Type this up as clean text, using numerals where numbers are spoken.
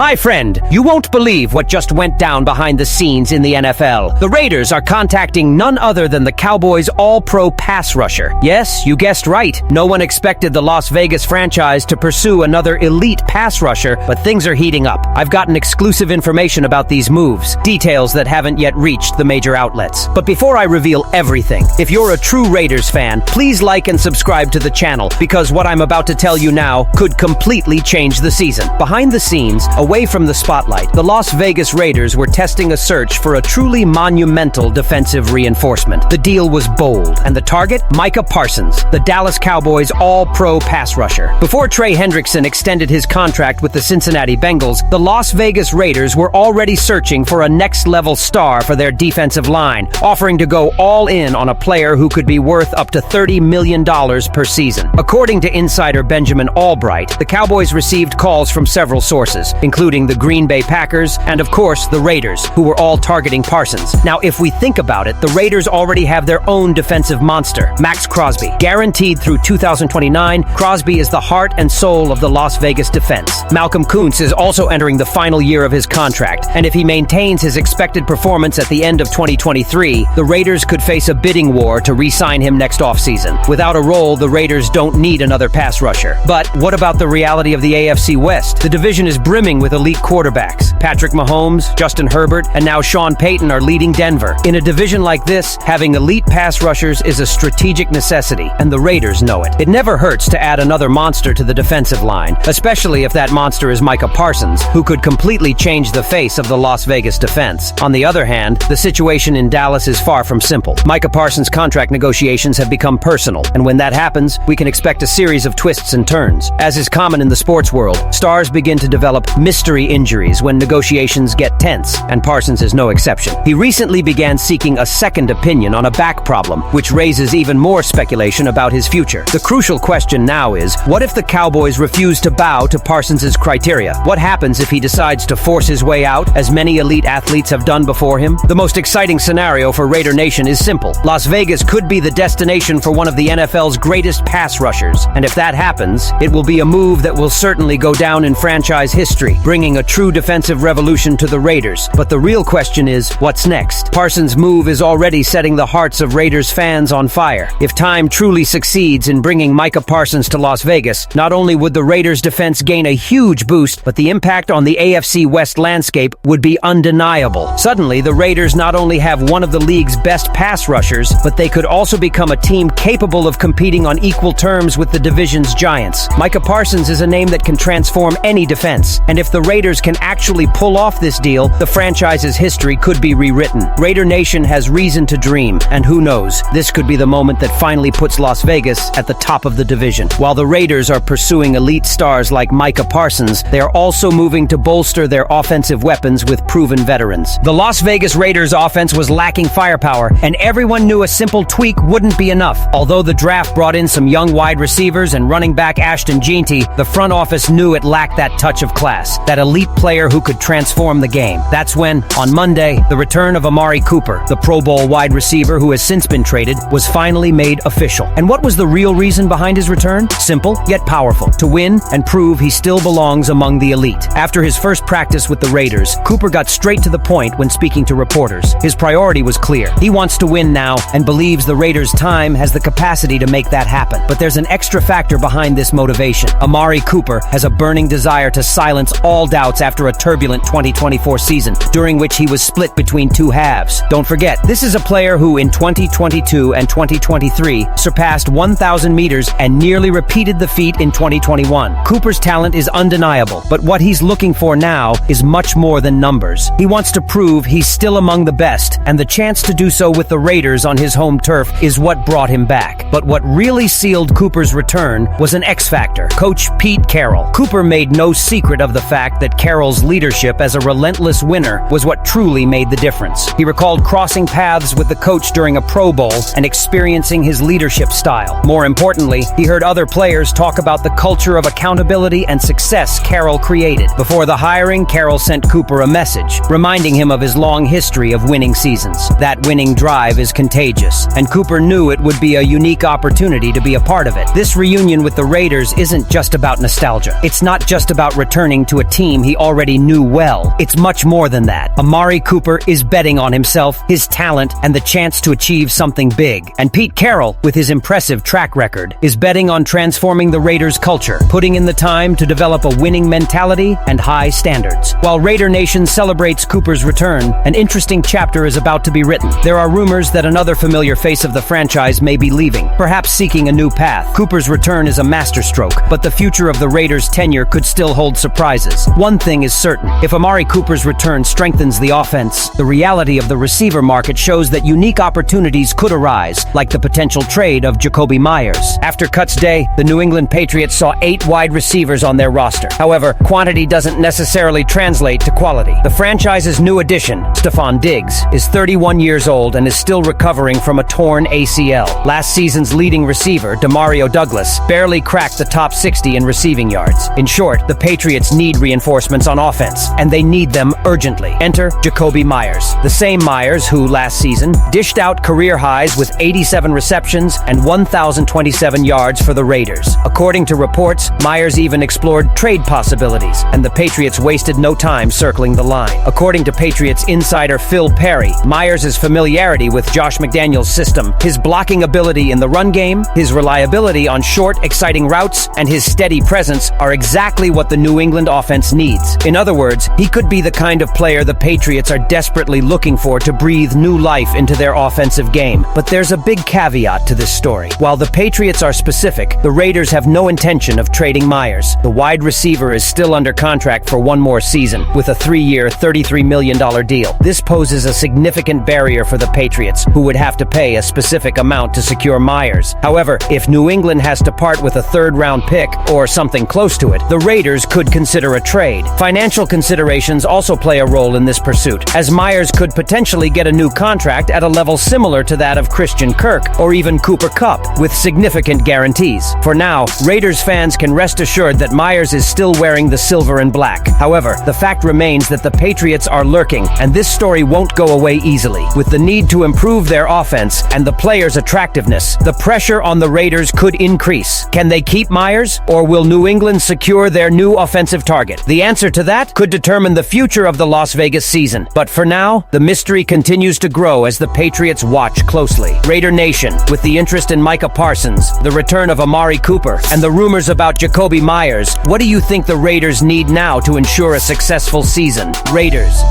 My friend, you won't believe what just went down behind the scenes in the NFL. The Raiders are contacting none other than the Cowboys' all-pro pass rusher. Yes, you guessed right. No one expected the Las Vegas franchise to pursue another elite pass rusher, but things are heating up. I've gotten exclusive information about these moves, details that haven't yet reached the major outlets. But before I reveal everything, if you're a true Raiders fan, please like and subscribe to the channel, because what I'm about to tell you now could completely change the season. Behind the scenes, away from the spotlight, the Las Vegas Raiders were testing a search for a truly monumental defensive reinforcement. The deal was bold, and the target? Micah Parsons, the Dallas Cowboys' all-pro pass rusher. Before Trey Hendrickson extended his contract with the Cincinnati Bengals, the Las Vegas Raiders were already searching for a next-level star for their defensive line, offering to go all in on a player who could be worth up to $30 million per season. According to insider Benjamin Albright, the Cowboys received calls from several sources, including the Green Bay Packers and, of course, the Raiders, who were all targeting Parsons. Now, if we think about it, the Raiders already have their own defensive monster, Max Crosby. Guaranteed through 2029, Crosby is the heart and soul of the Las Vegas defense. Malcolm Kuntz is also entering the final year of his contract, and if he maintains his expected performance at the end of 2023, the Raiders could face a bidding war to re-sign him next offseason. Without a role, the Raiders don't need another pass rusher. But what about the reality of the AFC West? The division is brimming with elite quarterbacks. Patrick Mahomes, Justin Herbert, and now Sean Payton are leading Denver. In a division like this, having elite pass rushers is a strategic necessity, and the Raiders know it. It never hurts to add another monster to the defensive line, especially if that monster is Micah Parsons, who could completely change the face of the Las Vegas defense. On the other hand, the situation in Dallas is far from simple. Micah Parsons' contract negotiations have become personal, and when that happens, we can expect a series of twists and turns. As is common in the sports world, stars begin to develop mystery injuries when negotiations get tense, and Parsons is no exception. He recently began seeking a second opinion on a back problem, which raises even more speculation about his future. The crucial question now is, what if the Cowboys refuse to bow to Parsons' criteria? What happens if he decides to force his way out, as many elite athletes have done before him? The most exciting scenario for Raider Nation is simple. Las Vegas could be the destination for one of the NFL's greatest pass rushers, and if that happens, it will be a move that will certainly go down in franchise history, bringing a true defensive revolution to the Raiders. But the real question is, what's next? Parsons' move is already setting the hearts of Raiders fans on fire. If time truly succeeds in bringing Micah Parsons to Las Vegas, not only would the Raiders' defense gain a huge boost, but the impact on the AFC West landscape would be undeniable. Suddenly, the Raiders not only have one of the league's best pass rushers, but they could also become a team capable of competing on equal terms with the division's giants. Micah Parsons is a name that can transform any defense, and if the Raiders can actually pull off this deal, the franchise's history could be rewritten. Raider Nation has reason to dream, and who knows, this could be the moment that finally puts Las Vegas at the top of the division. While the Raiders are pursuing elite stars like Micah Parsons, they are also moving to bolster their offensive weapons with proven veterans. The Las Vegas Raiders offense was lacking firepower, and everyone knew a simple tweak wouldn't be enough. Although the draft brought in some young wide receivers and running back Ashton Jeanty, the front office knew it lacked that touch of class, that elite player who could transform the game. That's when, on Monday, the return of Amari Cooper, the Pro Bowl wide receiver who has since been traded, was finally made official. And what was the real reason behind his return? Simple, yet powerful. To win and prove he still belongs among the elite. After his first practice with the Raiders, Cooper got straight to the point when speaking to reporters. His priority was clear. He wants to win now and believes the Raiders' time has the capacity to make that happen. But there's an extra factor behind this motivation. Amari Cooper has a burning desire to silence all doubts after a turbulent 2024 season, during which he was split between two halves. Don't forget, this is a player who in 2022 and 2023 surpassed 1,000 meters and nearly repeated the feat in 2021. Cooper's talent is undeniable, but what he's looking for now is much more than numbers. He wants to prove he's still among the best, and the chance to do so with the Raiders on his home turf is what brought him back. But what really sealed Cooper's return was an X-factor, Coach Pete Carroll. Cooper made no secret of the fact that Carroll's leadership as a relentless winner was what truly made the difference. He recalled crossing paths with the coach during a Pro Bowl and experiencing his leadership style. More importantly, he heard other players talk about the culture of accountability and success Carroll created. Before the hiring, Carroll sent Cooper a message, reminding him of his long history of winning seasons. That winning drive is contagious, and Cooper knew it would be a unique opportunity to be a part of it. This reunion with the Raiders isn't just about nostalgia. It's not just about returning to a team he already knew well. It's much more than that. Amari Cooper is betting on himself, his talent, and the chance to achieve something big. And Pete Carroll, with his impressive track record, is betting on transforming the Raiders' culture, putting in the time to develop a winning mentality and high standards. While Raider Nation celebrates Cooper's return, an interesting chapter is about to be written. There are rumors that another familiar face of the franchise may be leaving, perhaps seeking a new path. Cooper's return is a masterstroke, but the future of the Raiders' tenure could still hold surprises. One thing is certain: if Amari Cooper's return strengthens the offense, the reality of the receiver market shows that unique opportunities could arise, like the potential trade of Jakobi Meyers. After cuts day, the New England Patriots saw 8 wide receivers on their roster. However, quantity doesn't necessarily translate to quality. The franchise's new addition, Stephon Diggs, is 31 years old and is still recovering from a torn ACL. Last season's leading receiver, Demario Douglas, barely cracked the top 60 in receiving yards. In short, the Patriots need reinforcements on offense, and they need them urgently. Enter Jakobi Meyers, the same Meyers who, last season, dished out career highs with 87 receptions and 1,027 yards for the Raiders. According to reports, Meyers even explored trade possibilities, and the Patriots wasted no time circling the line. According to Patriots insider Phil Perry, Meyers' familiarity with Josh McDaniels' system, his blocking ability in the run game, his reliability on short, exciting routes, and his steady presence are exactly what the New England offense needs. In other words, he could be the kind of player the Patriots are desperately looking for to breathe new life into their offensive game. But there's a big caveat to this story. While the Patriots are specific, the Raiders have no intention of trading Meyers. The wide receiver is still under contract for one more season, with a 3-year, $33 million deal. This poses a significant barrier for the Patriots, who would have to pay a specific amount to secure Meyers. However, if New England has to part with a third-round pick, or something close to it, the Raiders could consider a trade. Financial considerations also play a role in this pursuit, as Meyers could potentially get a new contract at a level similar to that of Christian Kirk, or even Cooper Kupp, with significant guarantees. For now, Raiders fans can rest assured that Meyers is still wearing the silver and black. However, the fact remains that the Patriots are lurking, and this story won't go away easily. With the need to improve their offense and the players' attractiveness, the pressure on the Raiders could increase. Can they keep Meyers, or will New England secure their new offensive target? The answer to that could determine the future of the Las Vegas season. But for now, the mystery continues to grow as the Patriots watch closely. Raider Nation, with the interest in Micah Parsons, the return of Amari Cooper, and the rumors about Jakobi Meyers, what do you think the Raiders need now to ensure a successful season? Raiders.